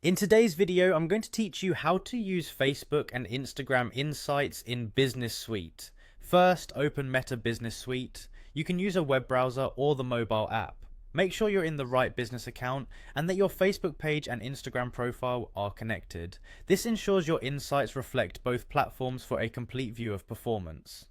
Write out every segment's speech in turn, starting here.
In today's video, I'm going to teach you how to use Facebook and Instagram Insights in Business Suite. First, open Meta Business Suite. You can use a web browser or the mobile app. Make sure you're in the right business account and that your Facebook page and Instagram profile are connected. This ensures your insights reflect both platforms for a complete view of performance.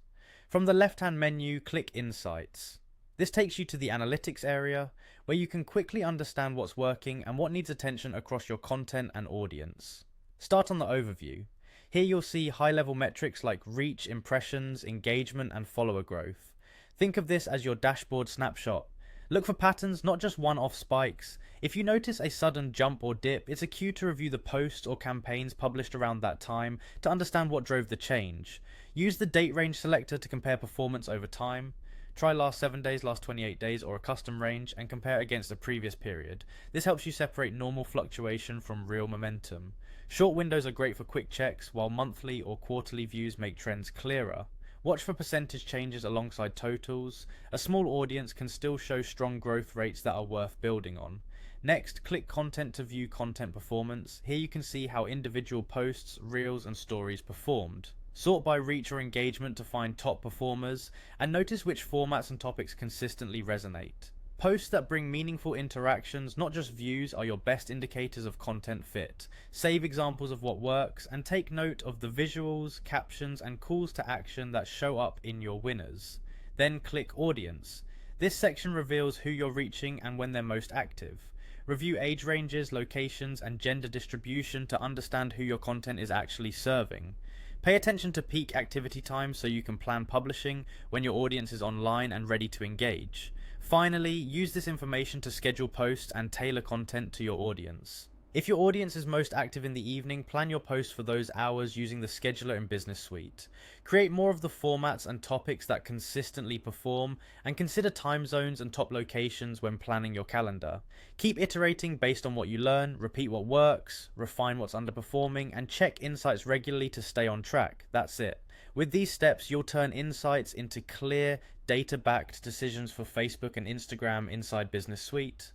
From the left-hand menu, click Insights. This takes you to the analytics area, where you can quickly understand what's working and what needs attention across your content and audience. Start on the overview. Here you'll see high-level metrics like reach, impressions, engagement, and follower growth. Think of this as your dashboard snapshot. Look for patterns, not just one-off spikes. If you notice a sudden jump or dip, it's a cue to review the posts or campaigns published around that time to understand what drove the change. Use the date range selector to compare performance over time. Try last 7 days, last 28 days, or a custom range and compare against a previous period. This helps you separate normal fluctuation from real momentum. Short windows are great for quick checks, while monthly or quarterly views make trends clearer. Watch for percentage changes alongside totals. A small audience can still show strong growth rates that are worth building on. Next, click Content to view content performance. Here you can see how individual posts, reels, and stories performed. Sort by reach or engagement to find top performers, and notice which formats and topics consistently resonate. Posts that bring meaningful interactions, not just views, are your best indicators of content fit. Save examples of what works, and take note of the visuals, captions, and calls to action that show up in your winners. Then click Audience. This section reveals who you're reaching and when they're most active. Review age ranges, locations, and gender distribution to understand who your content is actually serving. Pay attention to peak activity times so you can plan publishing when your audience is online and ready to engage. Finally, use this information to schedule posts and tailor content to your audience. If your audience is most active in the evening, plan your posts for those hours using the scheduler in Business Suite. Create more of the formats and topics that consistently perform, and consider time zones and top locations when planning your calendar. Keep iterating based on what you learn, repeat what works, refine what's underperforming, and check insights regularly to stay on track. That's it. With these steps, you'll turn insights into clear, data-backed decisions for Facebook and Instagram inside Business Suite.